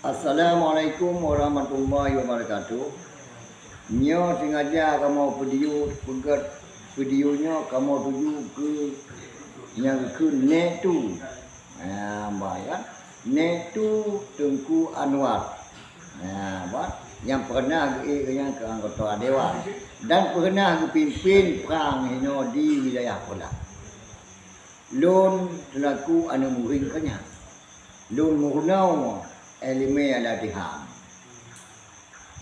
Assalamualaikum warahmatullahi wabarakatuh. Nyo sengaja kamu pegat videonya kamu tuju ke yang ke netu. Bayar netu Tengku Anwar. Yang pernah ke anggota dewan dan pernah pimpin perang hino di wilayah Kuala. Lon selaku anu muring kanya. Lon murnau elemen ada diham.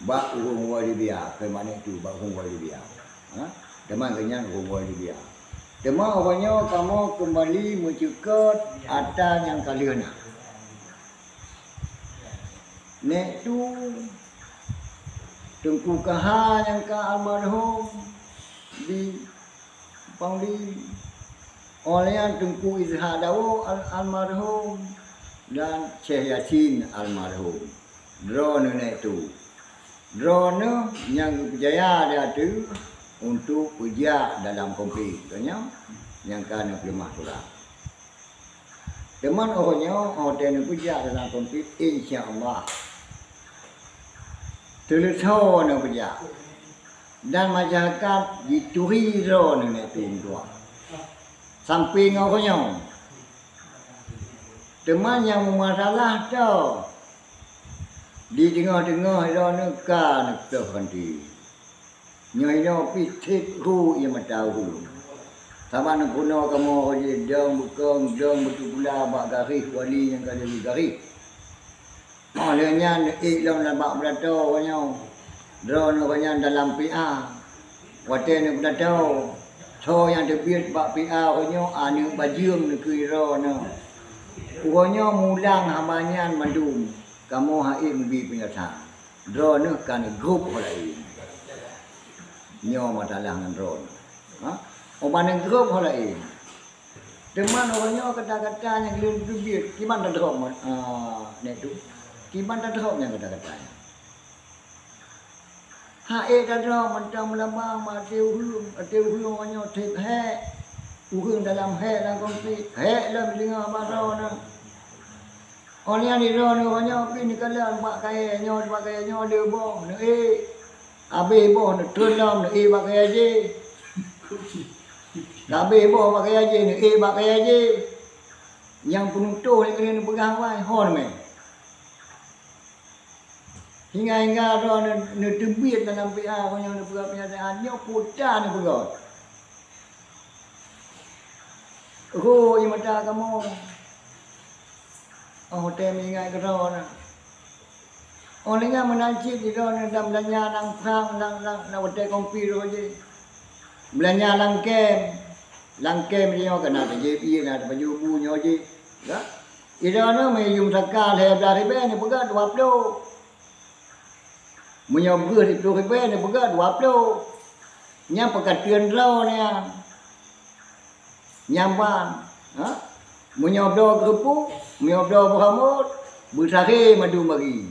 Bak urung wali biar ke mana tu bak urung wali biar. Deman kenyang urung wali biar. Deman orangnya kamu kembali mencekat atas yang kalian nak. Nek tu Tengku Kaha yang ke almarhum di Pangli oleh Tengku Izhar Dawo almarhum dan Syekh Yasin almarhum. Drone nek tu. Drone yang berjaya dia tu untuk kerja dalam konflik yang kan lemah kurang. Teman orangnya hotel kerja dalam konflik insya-Allah. Telusur nak kerja. Dan masyarakat dituri drone nek tu dua. Samping orangnya teman yang masalah tu di tengah-tengah drone kan terhenti. Nyoino pitit ru yang tahu. Sama nak guna kamu je dong bukong dong betul pula bak garis wali yang kali di garis. Malahnya iklam labak berato kanyo. Drone kanyo dalam PA. Wate ni berato. So yang terbit bak PA kanyo anu bajum ni kira no. Kanyo mulang habanyan mandum. Kamu hai mbi penyata. Drone kan grup lain. Nyo masalah dengan drone. Orang grup lain. Teman orangnya kata-kata yang belum terbit. Gimana drone? Nek tu. Gimana drone yang kata-katanya? Hai drone mentang melambang mati hulung kanyo tip he. Urung dalam he dalam konflik. He dalam dengar bahasa na. Orang yang di drone kanyo pin kala bak kaya nyo de boh ne abe boh ne tulam ne bak kaya je. Abe boh bak kaya je ne bak kaya je. Yang penutuh ni kena pegang wai hon me. Hingga drone ne terbit dalam PA kanyo ne pegang penyataan nyo putar ne pegang. Oh, yang mata kamu. Hotel ingat kerana orangnya menancip di dalam belanja nang perang nang hotel kompi tu je. Belanja langkem dia kena ada JP nak ada baju bunyo je. Ya. Ida na may yung sakal he dari ben ni pegat 20. Menyobur itu ben ni pegat 20. Nya pekatian rau ni. Nyampan, menyobor kerupuk, menyobor berhamut, bersari madu bagi.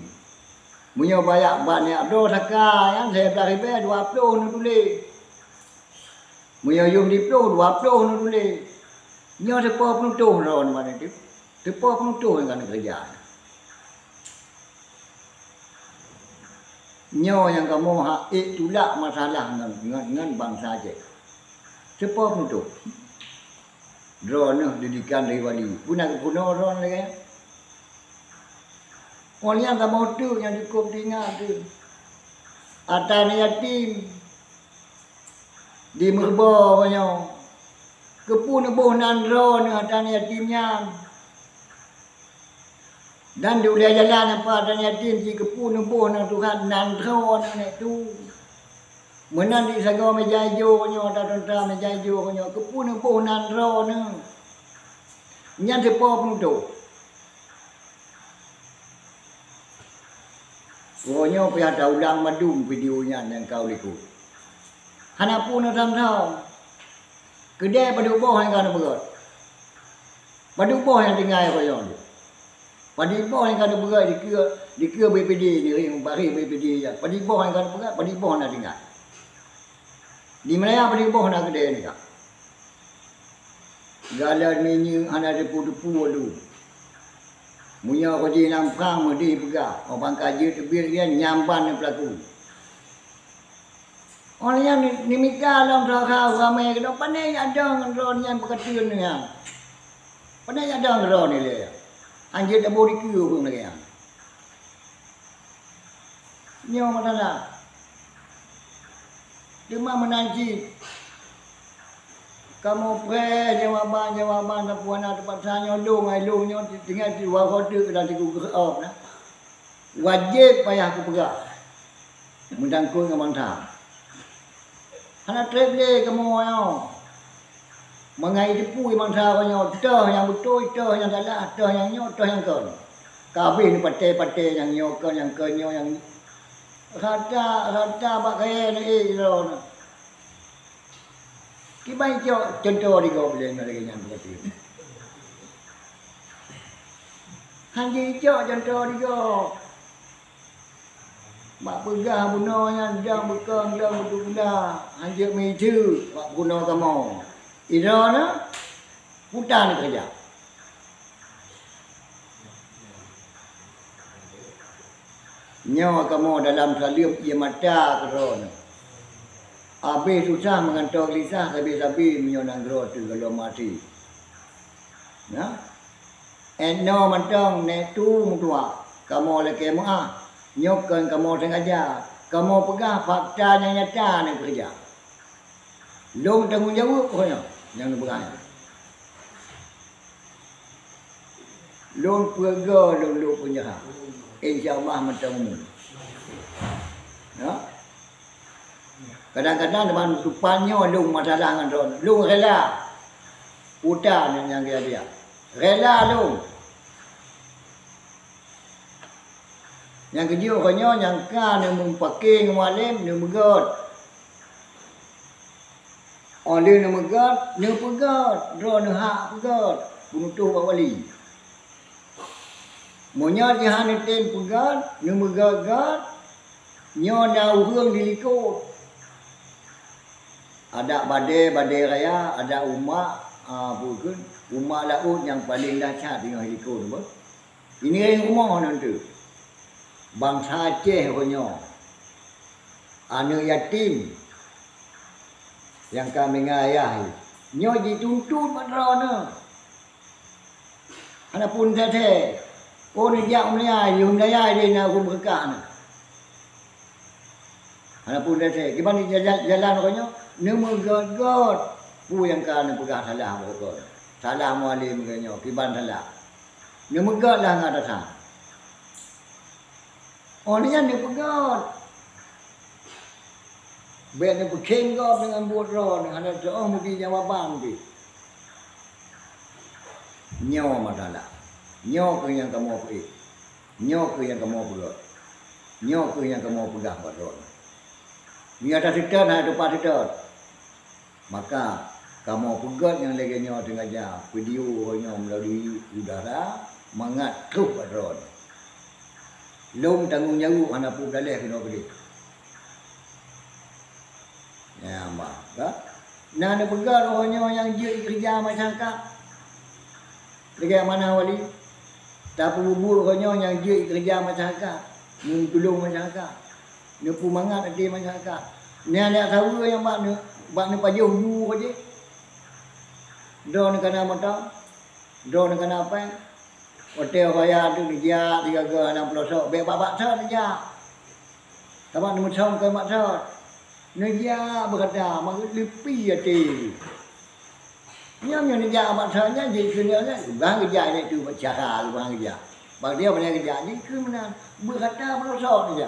Menyobayak banyak do saka yang saya dari be 20 nu tulis. Menyayum di 20 nu tulis. Nyo depa penutuh ron mana tu. Depa penutuh kan kerja. Nyo yang kamu hak tulak masalah dengan bangsa je. Depa penutuh. Drone didikan dari wali. Punah drone lagi. Orang yang kamu tu yang cukup tinggal tu. Atas yatim. Di merba banyak. Kepun bohnan drone atas yatimnya. Dan di ulia jalan apa atas yatim si kepun bohnan Tuhan nan drone ni tu. Menan di saga mejajo nyo tentang mejajo nyo kepun bohnan drone. Nya depa penutup. Pokoknya pihak ulang madum videonya yang kau ikut. Hana pun dalam tahu. Kedai pada bawah yang kau berat. Pada bawah yang tinggal kau yang. Pada bawah yang kau berat dikira BPD ni bari BPD ya. Pada bawah yang kau berat, pada bawah nak tinggal. Di mana pada bawah nak kedai ni kak. Galan minyak hana depu-depu dulu. Munya ko di nampang mudi pegah. Orang kaji tebir dia nyamban ni pelaku. Orang yang nimika dalam rakau ramai ke depan ni ada ngron yang berkatun ni yang. Pandai ada ngron ni le. Anjir dah bori kiu pun lagi yang. Nyo madala. Cuma menanti kamu jawaban tak puan ada pasanya long ai longnya tinggal di luar kota dan di Google Earth nah. Wajib payah aku pegah. Mendangkul ke mantap. Hana treble kamu yo. Mengai depu mantap kanyo dah yang betul dah yang salah dah yang nyo dah yang kon. Kabeh ni pate-pate yang nyo kon yang kenyo yang rata bak kaya ni lo. Kibai contoh di kau boleh lagi yang begitu. Hanji contoh di kau. Mak pegah bunonya jang bekang jang berdua. Hanji meju mak buno kamu. Irana hutan kerja. Nyawa kamu dalam salib ia mata kerana. Habis susah mengantar lisah sabi-sabi menyonang gerot tu kalau mati. Ya? Eno mantang ne tu mutua. Kamu leke muah. Nyokan kamu sengaja. Kamu pegah fakta yang nyata ni kerja. Long tanggungjawab pokoknya yang berani. Long pegah long punya. Insya-Allah mantang umum. Ya? Kadang-kadang depan rupanya lung masalah dengan ron. Lung rela. Hutan yang dia. Rela lung. Yang kejauh kanya yang kan yang mempakai ngemalim yang megat. Oleh yang megat, yang pegat. Ron hak pegat. Penutuh Pak Wali. Monya jihan itu pegat, yang megat-gat. Nyo dah hurung dilikut. Ada badai raya, ada umat, bukan umat laut yang paling dahsyat dengan helikopter tu. Ini yang rumah nanti. Bangsa Aceh punya. Anak yatim yang kami ngayahi. Nyo dituntut patrona. Ana pun tete. Oh ni jak melia, yung daya dia nak aku berkah. Ana pun tete. Gimana jalan konyo? Nama god pu yang kan pegah salah god. Salah mualim kenyo kiban salah. Nama god lah ngada sa. Orang yang ni pegah. Ben ni pekeng god dengan buat ron ada doa mesti jawaban mesti. Nyo masalah. Nyo ke yang kamu pergi. Nyo ke yang kamu pegah. Nyo ke yang kamu pegah buat ron. Ni ada sitar ada depan sitar. Maka kamu pegat yang leganya tengah jam video hanya melalui udara mangat truk drone. Long tanggungjawab anak pun dalih kena beli. Ya mak, tak? Nah ada pegat orang yang jadi kerja masyarakat. Dekat mana wali? Tak bubur orang yang jadi kerja masyarakat, tolong masyarakat. Dia pun mangat ada masyarakat. Ni ada tahu yang mak ni pajau bu aje. Drone kena mata. Drone kena apa? Hotel raya tu dia 360 be babak sa dia. Tamak ni macam ke mak sa. Ni dia berkata mak lepi ati. Nyam ni dia mak sa nya jadi kena bang kerja ni tu cara bang kerja. Bang dia punya kerja ni ke mana berkata pelosok dia.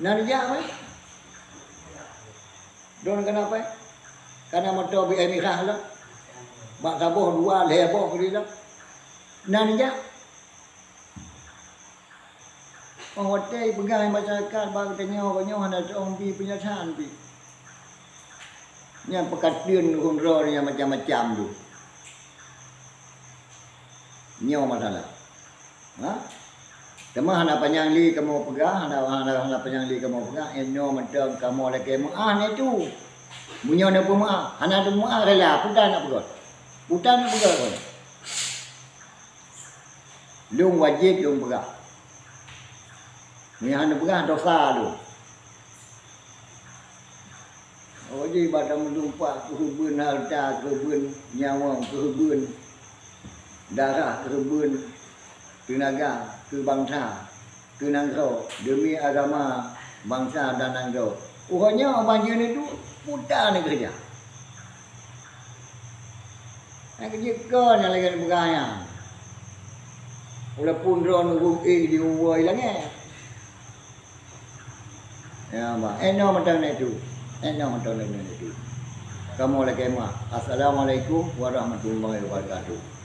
Nah dia apa? Drone kenapa? Karena motor BM Irah lah. Bak sabuh dua leboh ke dia. Nan dia. Hotel pegang masyarakat bang tanya ada orang pi penyataan pi. Yang pekatian kontrol yang macam-macam tu. Nyo masalah. Ha? Cuma hana panjang li kamu pegang, hana panjang li kamu pegang, eno macam kamu lagi muah ni tu. Munyo nak muah, hana tu muah rela, putan nak pegang. Putan nak pegang. Lung wajib lung berah. Ni hanya berah dosa tu. Wajib pada menumpak kehubun harta, kehubun nyawa, kehubun darah, kehubun tenaga, ke bangsa, ke negara demi agama bangsa dan negara. Orangnya banjir itu mudah ni kerja. Yang kerja kau yang lagi bergaya. Walaupun drone di uai lagi. Ya, mak. Eno macam itu. Eno macam itu. Kamu lagi mak. Assalamualaikum warahmatullahi wabarakatuh.